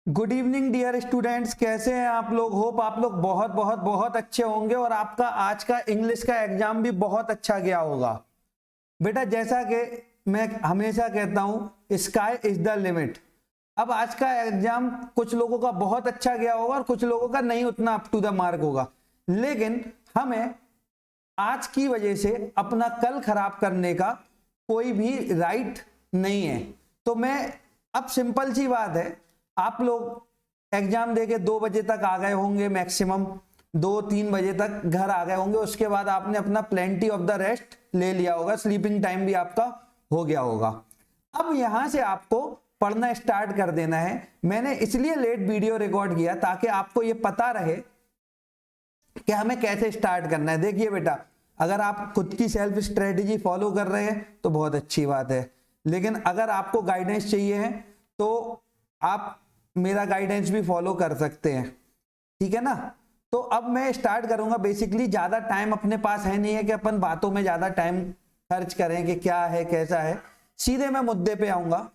Good evening dear students, कैसे हैं आप लोग। होप आप लोग बहुत बहुत बहुत अच्छे होंगे और आपका आज का इंग्लिश का एग्जाम भी बहुत अच्छा गया होगा। बेटा जैसा कि मैं हमेशा कहता हूं, स्काई इज द लिमिट। अब आज का एग्जाम कुछ लोगों का बहुत अच्छा गया होगा और कुछ लोगों का नहीं उतना अप टू द मार्क होगा, लेकिन हमें आज की वजह से अपना कल खराब करने का कोई भी राइट नहीं है। तो मैं अब सिंपल सी बात है, आप लोग एग्जाम देके 2 बजे तक आ गए होंगे, मैक्सिमम 2-3 बजे तक घर आ गए होंगे। उसके बाद आपने अपना प्लेंटी ऑफ द रेस्ट ले लिया होगा, स्लीपिंग टाइम भी आपका हो गया होगा। अब यहां से आपको पढ़ना स्टार्ट कर देना है। मैंने इसलिए लेट वीडियो रिकॉर्ड किया ताकि आपको ये पता रहे कि हमें कैसे स्टार्ट करना है। देखिए बेटा, अगर आप खुद की सेल्फ स्ट्रेटेजी फॉलो कर रहे हैं तो बहुत अच्छी बात है, लेकिन अगर आपको गाइडेंस चाहिए है तो आप मेरा गाइडेंस भी फॉलो कर सकते हैं, ठीक है ना। तो अब मैं स्टार्ट करूंगा। बेसिकली ज्यादा टाइम अपने पास है नहीं है कि अपन बातों में ज्यादा टाइम खर्च करें कि क्या है कैसा है। सीधे मैं मुद्दे पे आऊंगा।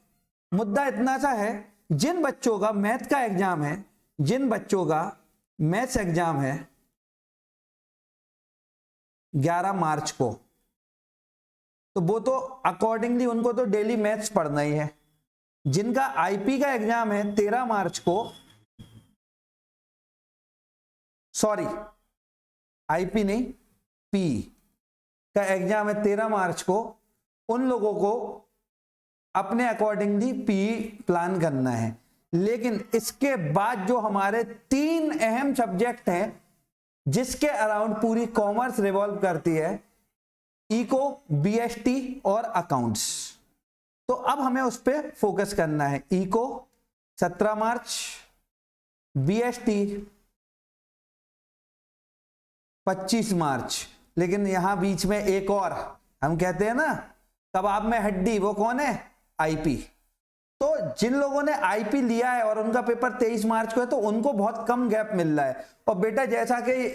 मुद्दा इतना सा है, जिन बच्चों का मैथ का एग्जाम है, जिन बच्चों का मैथ्स एग्जाम है 11 मार्च को, तो वो तो अकॉर्डिंगली उनको तो डेली मैथ्स पढ़ना ही है। जिनका आईपी का एग्जाम है 13 मार्च को, सॉरी आईपी नहीं, पी का एग्जाम है 13 मार्च को, उन लोगों को अपने अकॉर्डिंगली पी प्लान करना है। लेकिन इसके बाद जो हमारे 3 अहम सब्जेक्ट हैं जिसके अराउंड पूरी कॉमर्स रिवॉल्व करती है, इको, बीएसटी और अकाउंट्स, तो अब हमें उस पर फोकस करना है। इको 17 मार्च, बीएसटी 25 मार्च। लेकिन यहां बीच में एक और, हम कहते हैं ना कबाब में हड्डी, वो कौन है? आईपी। तो जिन लोगों ने आईपी लिया है और उनका पेपर 23 मार्च को है, तो उनको बहुत कम गैप मिल रहा है। और बेटा जैसा कि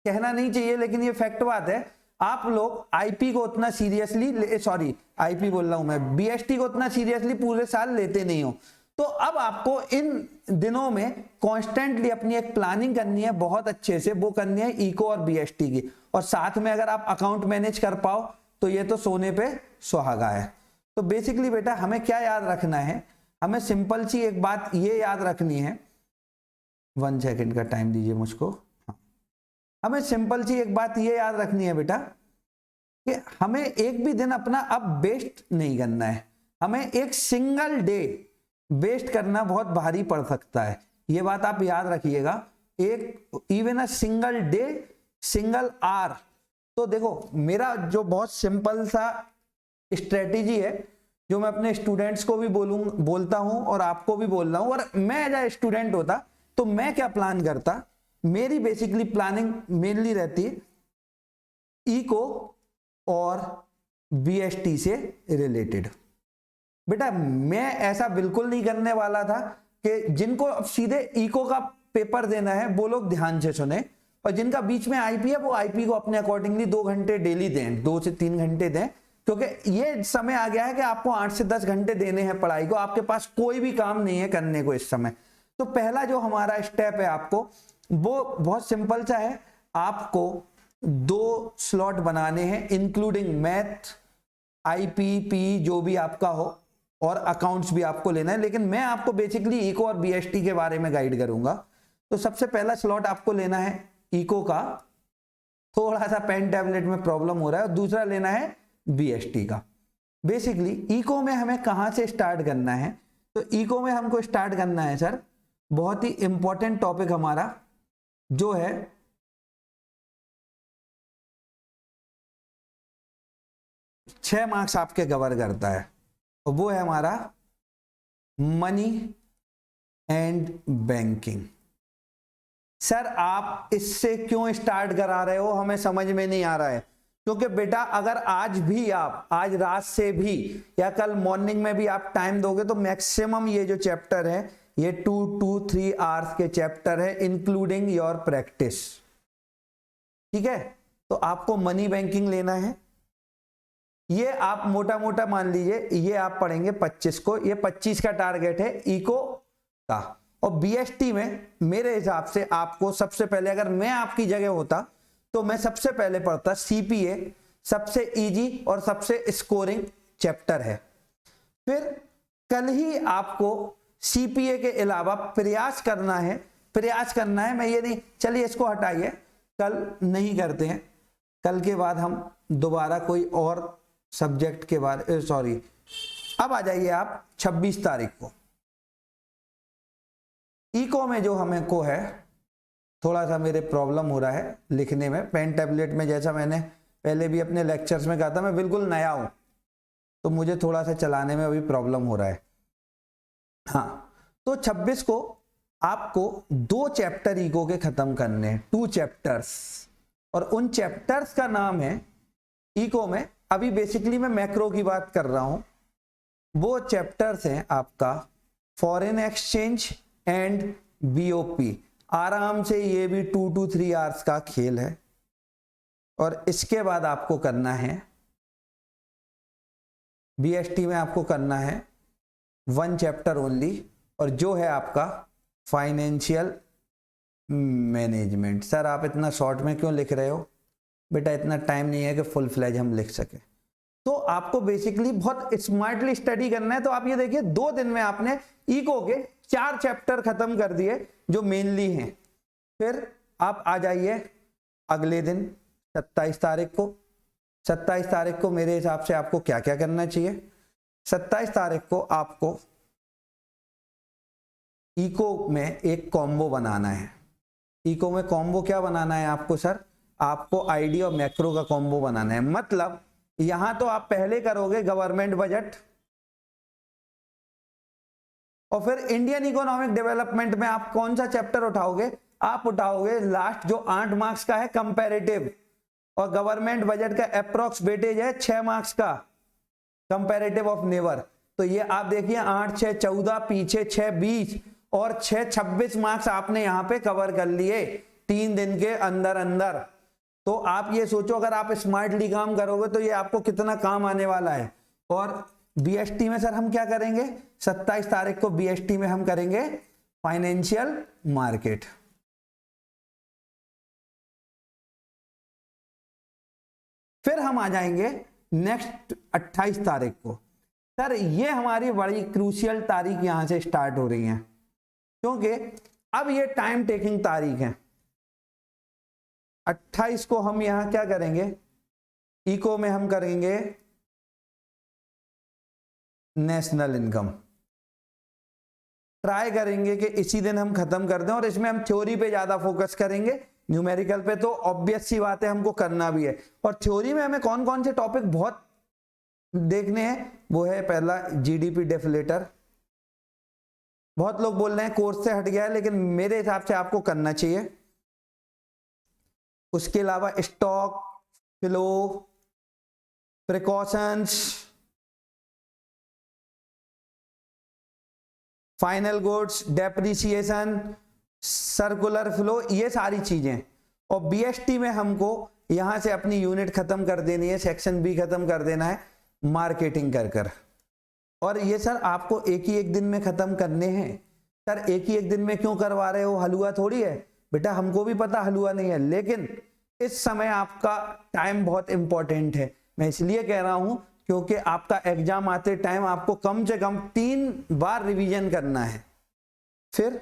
कहना नहीं चाहिए लेकिन ये फैक्ट बात है, आप लोग आईपी को उतना सीरियसली, सॉरी आईपी बोल रहा हूं मैं, बीएसटी को उतना सीरियसली पूरे साल लेते नहीं हो। तो अब आपको इन दिनों में कॉन्स्टेंटली अपनी एक प्लानिंग करनी है, बहुत अच्छे से वो करनी है इको और बीएसटी की। और साथ में अगर आप अकाउंट मैनेज कर पाओ तो ये तो सोने पे सुहागा है। तो बेसिकली बेटा हमें क्या याद रखना है, हमें सिंपल सी एक बात ये याद रखनी है। 1 सेकेंड का टाइम दीजिए मुझको। हमें सिंपल सी एक बात ये याद रखनी है बेटा कि हमें एक भी दिन अपना अब वेस्ट नहीं करना है। हमें एक सिंगल डे वेस्ट करना बहुत भारी पड़ सकता है, ये बात आप याद रखिएगा। एक even a single day, single hour. तो देखो मेरा जो बहुत सिंपल सा स्ट्रेटेजी है, जो मैं अपने स्टूडेंट्स को भी बोलता हूं और आपको भी बोल रहा हूं, और मैं एज स्टूडेंट होता तो मैं क्या प्लान करता। मेरी बेसिकली प्लानिंग मेनली रहती है इको और बीएसटी से रिलेटेड। बेटा मैं ऐसा बिल्कुल नहीं करने वाला था कि जिनको अब सीधे इको का पेपर देना है वो लोग ध्यान से सुने, और जिनका बीच में आईपी है वो आईपी को अपने अकॉर्डिंगली 2 घंटे डेली दें, 2 से 3 घंटे दें। क्योंकि ये समय आ गया है कि आपको 8 से 10 घंटे देने हैं पढ़ाई को, आपके पास कोई भी काम नहीं है करने को इस समय। तो पहला जो हमारा स्टेप है आपको वो बहुत सिंपल सा है, आपको 2 स्लॉट बनाने हैं इंक्लूडिंग मैथ, आईपी, पी जो भी आपका हो, और अकाउंट्स भी आपको लेना है। लेकिन मैं आपको बेसिकली इको और बीएसटी के बारे में गाइड करूंगा। तो सबसे पहला स्लॉट आपको लेना है इको का, थोड़ा सा पेन टैबलेट में प्रॉब्लम हो रहा है, और दूसरा लेना है बीएसटी का। बेसिकली इको में हमें कहां से स्टार्ट करना है, तो इको में हमको स्टार्ट करना है सर, बहुत ही इंपॉर्टेंट टॉपिक हमारा जो है छह मार्क्स आपके कवर करता है, और वो है हमारा मनी एंड बैंकिंग। सर आप इससे क्यों स्टार्ट करा रहे हो, हमें समझ में नहीं आ रहा है। क्योंकि बेटा अगर आज भी आप, आज रात से भी या कल मॉर्निंग में भी आप टाइम दोगे तो मैक्सिमम ये जो चैप्टर है ये 2-3 आवर्स के चैप्टर है इंक्लूडिंग योर प्रैक्टिस, ठीक है। तो आपको मनी बैंकिंग लेना है। ये आप मोटा मोटा मान लीजिए ये आप पढ़ेंगे 25 को, ये 25 का टारगेट है इको का। और बीएसटी में मेरे हिसाब से आपको सबसे पहले, अगर मैं आपकी जगह होता तो मैं सबसे पहले पढ़ता सीपीए, सबसे इजी और सबसे स्कोरिंग चैप्टर है। फिर कल ही आपको सीपीए के अलावा प्रयास करना है, मैं ये नहीं चलिए इसको हटाइए, कल नहीं करते हैं, कल के बाद हम दोबारा कोई और सब्जेक्ट के बारे अब आ जाइए आप 26 तारीख को। इको में जो हमें को है, थोड़ा सा मेरे प्रॉब्लम हो रहा है लिखने में, पेन टैबलेट में, जैसा मैंने पहले भी अपने लेक्चर्स में कहा था, मैं बिल्कुल नया हूं तो मुझे थोड़ा सा चलाने में अभी प्रॉब्लम हो रहा है। हाँ, तो 26 को आपको 2 चैप्टर इको के खत्म करने हैं, 2 चैप्टर्स, और उन चैप्टर्स का नाम है इको में, अभी बेसिकली मैं मैक्रो की बात कर रहा हूं, वो चैप्टर्स हैं आपका फॉरेन एक्सचेंज एंड बीओपी। आराम से ये भी 2 to 3 आवर्स का खेल है। और इसके बाद आपको करना है बीएसटी में, आपको करना है 1 चैप्टर ओनली, और जो है आपका फाइनेंशियल मैनेजमेंट। सर आप इतना शॉर्ट में क्यों लिख रहे हो? बेटा इतना टाइम नहीं है कि फुल फ्लैज हम लिख सके, तो आपको बेसिकली बहुत स्मार्टली स्टडी करना है। तो आप ये देखिए 2 दिन में आपने इको के 4 चैप्टर खत्म कर दिए जो मेनली हैं। फिर आप आ जाइए अगले दिन 27 तारीख को। 27 तारीख को मेरे हिसाब से आपको क्या क्या करना चाहिए? 27 तारीख को आपको इको में एक कॉम्बो बनाना है। इको में कॉम्बो क्या बनाना है आपको? सर आपको आईडी और मैक्रो का कॉम्बो बनाना है। मतलब यहां तो आप पहले करोगे गवर्नमेंट बजट, और फिर इंडियन इकोनॉमिक डेवलपमेंट में आप कौन सा चैप्टर उठाओगे? आप उठाओगे लास्ट जो 8 मार्क्स का है कंपैरेटिव, और गवर्नमेंट बजट का अप्रोक्स वेटेज है 6 मार्क्स का, कंपैरेटिव ऑफ नेवर। तो ये आप देखिए 8 6 14, पीछे 6 20 और 6 26 मार्क्स आपने यहां पे कवर कर लिए 3 दिन के अंदर अंदर। तो आप ये सोचो अगर आप स्मार्टली काम करोगे तो ये आपको कितना काम आने वाला है। और बीएसटी में सर हम क्या करेंगे? 27 तारीख को बीएसटी में हम करेंगे फाइनेंशियल मार्केट। फिर हम आ जाएंगे नेक्स्ट 28 तारीख को। सर ये हमारी बड़ी क्रूशियल तारीख यहां से स्टार्ट हो रही है, क्योंकि अब ये टाइम टेकिंग तारीख है। 28 को हम यहां क्या करेंगे? इको में हम करेंगे नेशनल इनकम। ट्राई करेंगे कि इसी दिन हम खत्म कर दें, और इसमें हम थ्योरी पे ज्यादा फोकस करेंगे, न्यूमेरिकल पे तो ऑब्वियस सी बात है हमको करना भी है। और थ्योरी में हमें कौन कौन से टॉपिक बहुत देखने हैं, वो है पहला जीडीपी डेफलेटर। बहुत लोग बोल रहे हैं कोर्स से हट गया है, लेकिन मेरे हिसाब से आपको करना चाहिए। उसके अलावा stock flow, precautions, final goods, depreciation, circular flow, ये सारी चीजें। और बीएसटी में हमको यहां से अपनी यूनिट खत्म कर देनी है, सेक्शन बी खत्म कर देना है मार्केटिंग कर। और ये सर आपको एक ही एक दिन में खत्म करने हैं। सर एक ही एक दिन में क्यों करवा रहे हो? हलवा थोड़ी है बेटा, हमको भी पता हलवा नहीं है, लेकिन इस समय आपका टाइम बहुत इंपॉर्टेंट है। मैं इसलिए कह रहा हूं क्योंकि आपका एग्जाम आते टाइम आपको कम से कम 3 बार रिवीजन करना है। फिर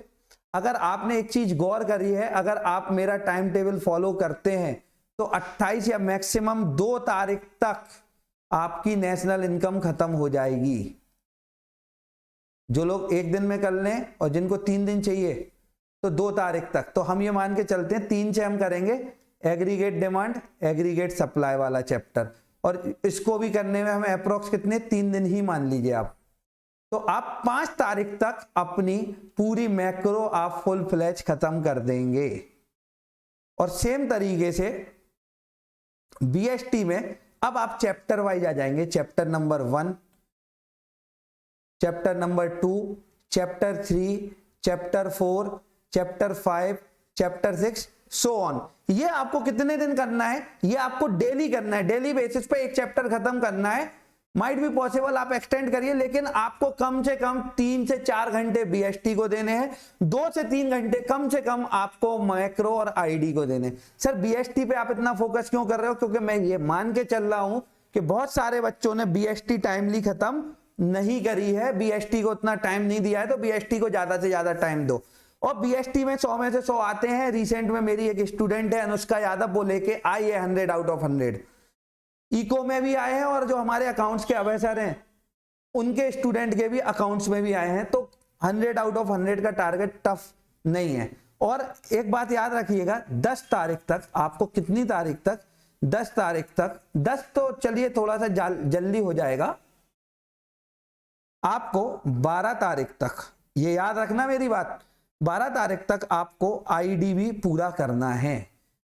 अगर आपने एक चीज गौर करी है, अगर आप मेरा टाइम टेबल फॉलो करते हैं तो 28 या मैक्सिमम 2 तारीख तक आपकी नेशनल इनकम खत्म हो जाएगी। जो लोग एक दिन में कर लें और जिनको 3 दिन चाहिए तो 2 तारीख तक। तो हम ये मान के चलते हैं 3 से हम करेंगे एग्रीगेट डिमांड, एग्रीगेट सप्लाई वाला चैप्टर, और इसको भी करने में हमें अप्रोक्स कितने 3 दिन ही मान लीजिए आप। तो आप 5 तारीख तक अपनी पूरी मैक्रो आप फुल फ्लैज खत्म कर देंगे। और सेम तरीके से बीएसटी में अब आप चैप्टर वाइज आ जाएंगे। Chapter number 1, chapter number 2, chapter 3, chapter 4, chapter 5, chapter 6, so on. ये आपको कितने दिन करना है? ये आपको डेली करना है, डेली बेसिस पे एक चैप्टर खत्म करना है। माइट भी पॉसिबल आप एक्सटेंड करिए, लेकिन आपको कम से कम 3 से 4 घंटे बीएसटी को देने हैं, 2 से 3 घंटे कम से कम आपको मैक्रो और आईडी को देने। सर बीएसटी पे आप इतना फोकस क्यों कर रहे हो? क्योंकि मैं ये मान के चल रहा हूं कि बहुत सारे बच्चों ने बीएसटी टाइमली खत्म नहीं करी है, बीएसटी को उतना टाइम नहीं दिया है, तो बीएसटी को ज्यादा से ज्यादा टाइम दो। और बीएसटी में 100 में से 100 आते हैं। रिसेंट में मेरी एक स्टूडेंट है अनुष्का यादव, वो लेके आई है 100 आउट ऑफ 100। इको में भी आए हैं, और जो हमारे अकाउंट्स के अवसर हैं उनके स्टूडेंट के भी अकाउंट्स में भी आए हैं। तो 100 आउट ऑफ 100 का टारगेट टफ नहीं है। और एक बात याद रखिएगा, 10 तारीख तक आपको, कितनी तारीख तक? 10 तारीख तक, 10 तो चलिए थोड़ा सा जल्दी हो जाएगा, आपको 12 तारीख तक, ये याद रखना मेरी बात, 12 तारीख तक आपको आईडी भी पूरा करना है।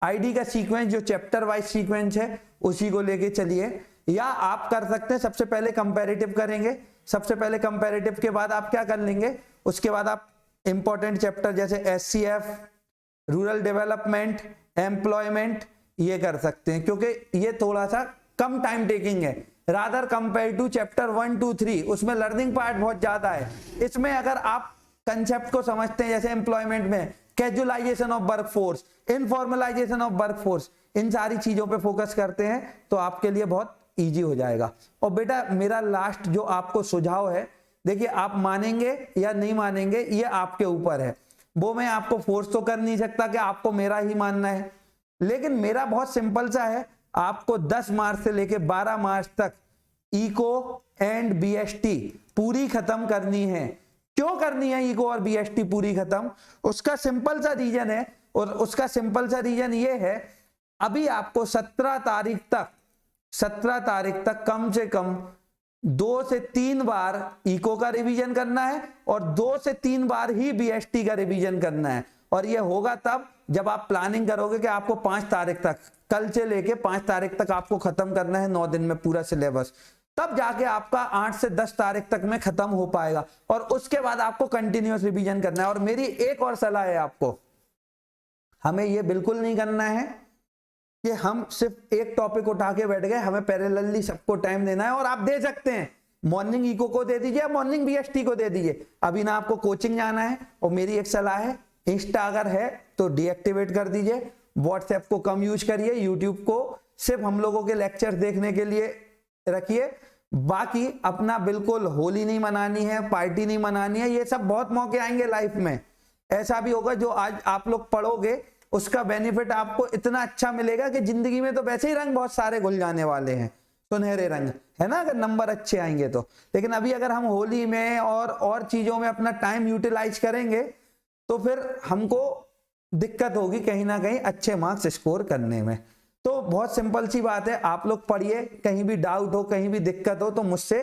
आईडी का सीक्वेंस जो चैप्टर वाइज सीक्वेंस है उसी को लेके चलिए, या आप कर सकते हैं सबसे पहले कंपैरेटिव करेंगे। सबसे पहले कंपैरेटिव के बाद आप क्या कर लेंगे, उसके बाद आप इंपॉर्टेंट चैप्टर जैसे एससीएफ, रूरल डेवलपमेंट, एम्प्लॉयमेंट, ये कर सकते हैं, क्योंकि ये थोड़ा सा कम टाइम टेकिंग है रादर कंपेयर टू चैप्टर 1, 2, 3। उसमें लर्निंग पार्ट बहुत ज्यादा है। इसमें अगर आप कंसेप्ट को समझते हैं, जैसे एम्प्लॉयमेंट में casualization of workforce, informalization of workforce, इन सारी चीजों पे फोकस करते हैं तो आपके लिए बहुत इजी हो जाएगा। और बेटा मेरा लास्ट जो आपको सुझाव है, देखिए आप मानेंगे या नहीं मानेंगे ये आपके ऊपर है, वो मैं आपको फोर्स तो कर नहीं सकता कि आपको मेरा ही मानना है, लेकिन मेरा बहुत सिंपल सा है, आपको 10 मार्च से लेके 12 मार्च तक इको एंड बीएसटी पूरी खत्म करनी है। क्यों करनी है इको और बीएसटी पूरी खत्म? उसका सिंपल सा रीजन है, और उसका सिंपल सा रीजन ये है, अभी आपको 17 तारीख तक कम से कम 2 से 3 बार इको का रिवीजन करना है, और 2 से 3 बार ही बीएसटी का रिवीजन करना है। और ये होगा तब जब आप प्लानिंग करोगे कि आपको 5 तारीख तक, कल से लेके 5 तारीख तक आपको खत्म करना है 9 दिन में पूरा सिलेबस, तब जाके आपका 8 से 10 तारीख तक में खत्म हो पाएगा। और उसके बाद आपको कंटिन्यूअस रिवीजन करना है। और मेरी एक और सलाह है आपको, हमें यह बिल्कुल नहीं करना है कि हम सिर्फ एक टॉपिक उठा के बैठ गए, हमें पैरेलली सबको टाइम देना है। और आप दे सकते हैं, मॉर्निंग इको को दे दीजिए, मॉर्निंग बीएसटी को दे दीजिए। अभी ना आपको कोचिंग जाना है, और मेरी एक सलाह है, इंस्टा अगर है तो डीएक्टिवेट कर दीजिए, व्हाट्सएप को कम यूज करिए, यूट्यूब को सिर्फ हम लोगों के लेक्चर देखने के लिए रखिए। बाकी अपना बिल्कुल होली नहीं मनानी है, पार्टी नहीं मनानी है, ये सब बहुत मौके आएंगे लाइफ में। ऐसा भी होगा जो आज आप लोग पढ़ोगे उसका बेनिफिट आपको इतना अच्छा मिलेगा कि जिंदगी में तो वैसे ही रंग बहुत सारे घुल जाने वाले हैं, सुनहरे रंग, है ना, अगर नंबर अच्छे आएंगे तो। लेकिन अभी अगर हम होली में और चीजों में अपना टाइम यूटिलाइज करेंगे तो फिर हमको दिक्कत होगी कहीं ना कहीं अच्छे मार्क्स स्कोर करने में। तो बहुत सिंपल सी बात है, आप लोग पढ़िए, कहीं भी डाउट हो, कहीं भी दिक्कत हो तो मुझसे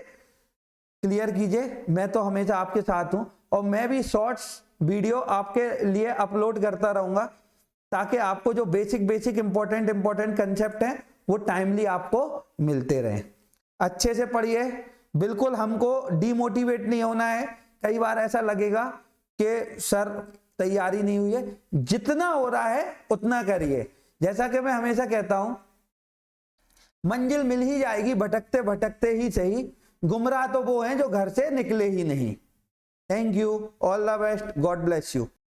क्लियर कीजिए, मैं तो हमेशा आपके साथ हूं। और मैं भी शॉर्ट्स वीडियो आपके लिए अपलोड करता रहूंगा, ताकि आपको जो बेसिक इंपॉर्टेंट कंसेप्ट हैं वो टाइमली आपको मिलते रहें। अच्छे से पढ़िए, बिल्कुल हमको डीमोटिवेट नहीं होना है। कई बार ऐसा लगेगा कि सर तैयारी नहीं हुई है, जितना हो रहा है उतना करिए। जैसा कि मैं हमेशा कहता हूं, मंजिल मिल ही जाएगी भटकते भटकते ही सही, गुमराह तो वो हैं जो घर से निकले ही नहीं। Thank you, all the best, God bless you.